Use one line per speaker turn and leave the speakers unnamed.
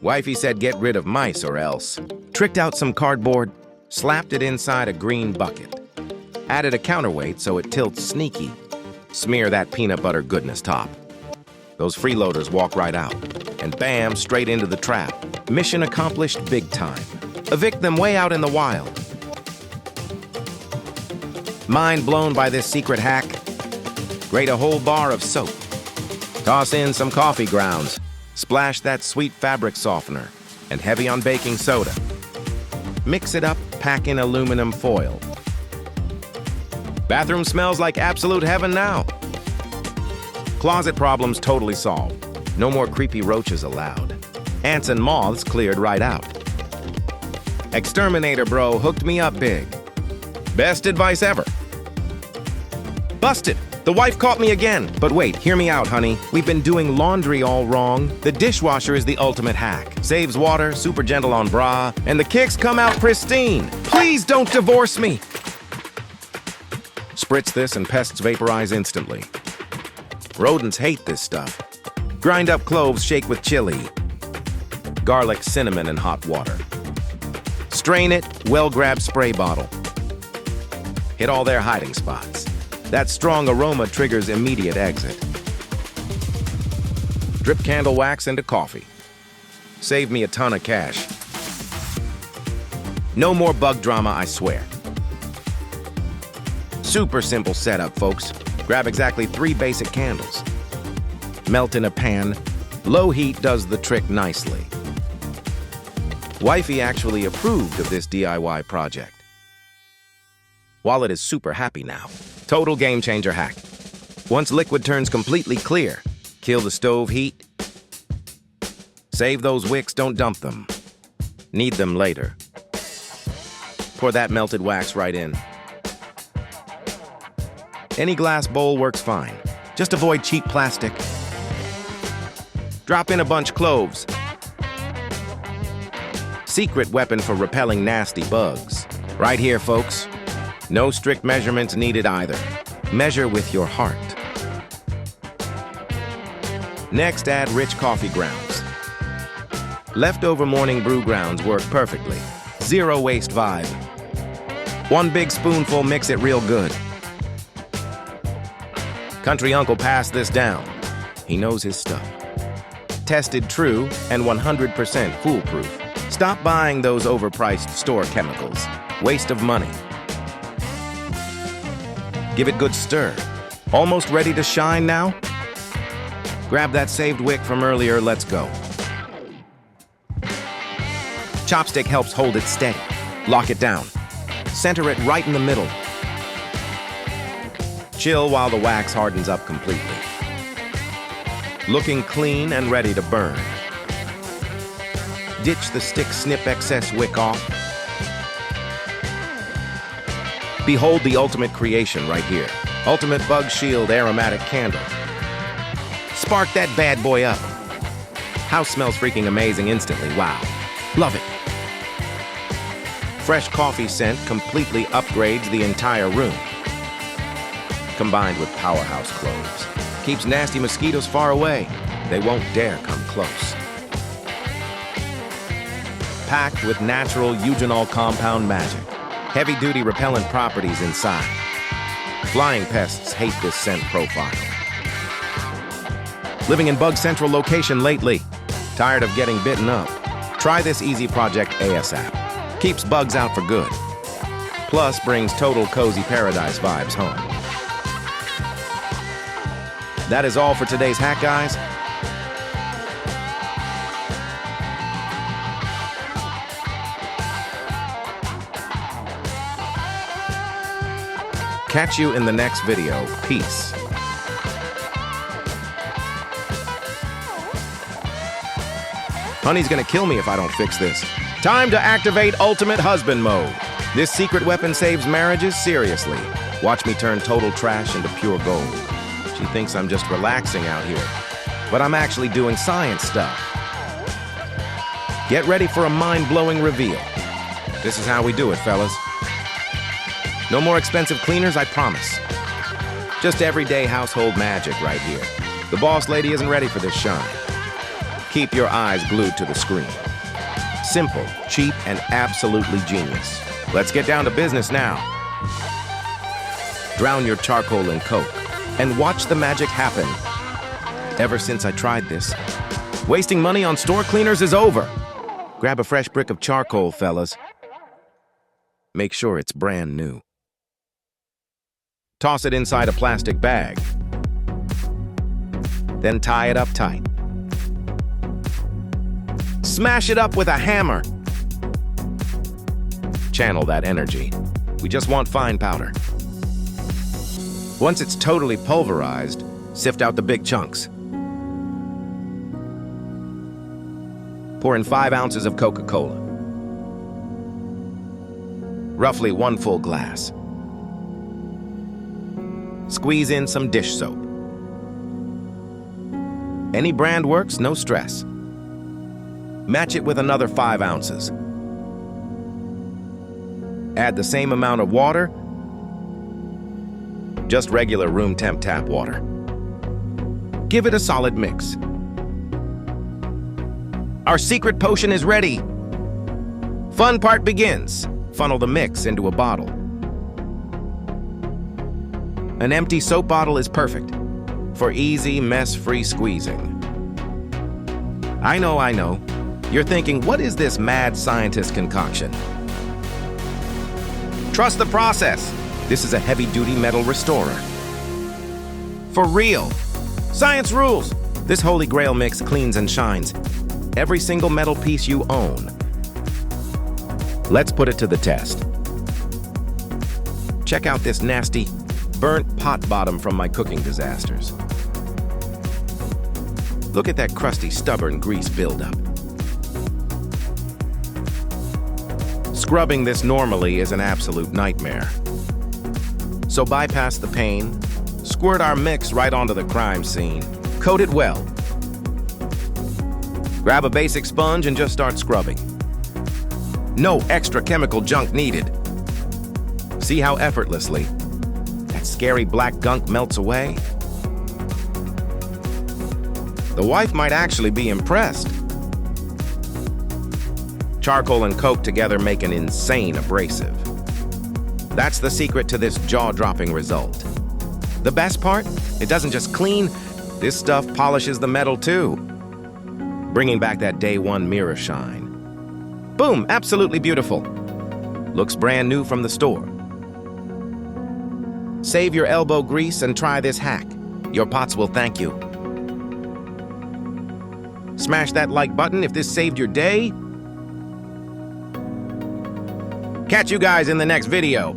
Wifey said get rid of mice or else. Tricked out some cardboard, slapped it inside a green bucket. Added a counterweight so it tilts sneaky. Smear that peanut butter goodness top. Those freeloaders walk right out. And bam, straight into the trap. Mission accomplished big time. Evict them way out in the wild. Mind blown by this secret hack? Grate a whole bar of soap. Toss in some coffee grounds. Splash that sweet fabric softener. And heavy on baking soda. Mix it up, pack in aluminum foil. Bathroom smells like absolute heaven now. Closet problems totally solved. No more creepy roaches allowed. Ants and moths cleared right out. Exterminator bro hooked me up big. Best advice ever. Busted! The wife caught me again. But wait, hear me out, honey. We've been doing laundry all wrong. The dishwasher is the ultimate hack. Saves water, super gentle on bra, and the kicks come out pristine. Please don't divorce me. Spritz this and pests vaporize instantly. Rodents hate this stuff. Grind up cloves, shake with chili. Garlic, cinnamon, and hot water. Strain it, well-grabbed spray bottle. Hit all their hiding spots. That strong aroma triggers immediate exit. Drip candle wax into coffee. Save me a ton of cash. No more bug drama, I swear. Super simple setup, folks. Grab exactly 3 basic candles. Melt in a pan. Low heat does the trick nicely. Wifey actually approved of this DIY project. Wallet is super happy now. Total game changer hack. Once liquid turns completely clear, kill the stove heat. Save those wicks, don't dump them. Need them later. Pour that melted wax right in. Any glass bowl works fine. Just avoid cheap plastic. Drop in a bunch cloves. Secret weapon for repelling nasty bugs. Right here, folks. No strict measurements needed either. Measure with your heart. Next, add rich coffee grounds. Leftover morning brew grounds work perfectly. Zero waste vibe. 1 big spoonful, mix it real good. Country uncle passed this down. He knows his stuff. Tested true and 100% foolproof. Stop buying those overpriced store chemicals. Waste of money. Give it good stir. Almost ready to shine now? Grab that saved wick from earlier, let's go. Chopstick helps hold it steady. Lock it down. Center it right in the middle. Chill while the wax hardens up completely. Looking clean and ready to burn. Ditch the stick, snip excess wick off. Behold the ultimate creation right here. Ultimate Bug Shield Aromatic Candle. Spark that bad boy up. House smells freaking amazing instantly, wow. Love it. Fresh coffee scent completely upgrades the entire room. Combined with powerhouse cloves. Keeps nasty mosquitoes far away. They won't dare come close. Packed with natural eugenol compound magic. Heavy-duty repellent properties inside. Flying pests hate this scent profile. Living in Bug Central location lately. Tired of getting bitten up? Try this easy project ASAP. Keeps bugs out for good. Plus brings total cozy paradise vibes home. That is all for today's hack, guys. Catch you in the next video. Peace. Honey's gonna kill me if I don't fix this. Time to activate Ultimate Husband Mode. This secret weapon saves marriages seriously. Watch me turn total trash into pure gold. She thinks I'm just relaxing out here, but I'm actually doing science stuff. Get ready for a mind-blowing reveal. This is how we do it, fellas. No more expensive cleaners, I promise. Just everyday household magic right here. The boss lady isn't ready for this shine. Keep your eyes glued to the screen. Simple, cheap, and absolutely genius. Let's get down to business now. Drown your charcoal in Coke and watch the magic happen. Ever since I tried this, wasting money on store cleaners is over. Grab a fresh brick of charcoal, fellas. Make sure it's brand new. Toss it inside a plastic bag. Then tie it up tight. Smash it up with a hammer. Channel that energy. We just want fine powder. Once it's totally pulverized, sift out the big chunks. Pour in 5 ounces of Coca-Cola. Roughly 1 full glass. Squeeze in some dish soap. Any brand works, no stress. Match it with another 5 ounces. Add the same amount of water, just regular room temp tap water. Give it a solid mix. Our secret potion is ready. Fun part begins. Funnel the mix into a bottle. An empty soap bottle is perfect for easy, mess-free squeezing. I know. You're thinking, what is this mad scientist concoction? Trust the process. This is a heavy-duty metal restorer. For real. Science rules. This holy grail mix cleans and shines every single metal piece you own. Let's put it to the test. Check out this nasty, burnt pot bottom from my cooking disasters. Look at that crusty, stubborn grease buildup. Scrubbing this normally is an absolute nightmare. So bypass the pain, squirt our mix right onto the crime scene, coat it well. Grab a basic sponge and just start scrubbing. No extra chemical junk needed. See how effortlessly that scary black gunk melts away? The wife might actually be impressed. Charcoal and Coke together make an insane abrasive. That's the secret to this jaw-dropping result. The best part? It doesn't just clean, this stuff polishes the metal too, bringing back that day one mirror shine. Boom, absolutely beautiful. Looks brand new from the store. Save your elbow grease and try this hack. Your pots will thank you. Smash that like button if this saved your day. Catch you guys in the next video.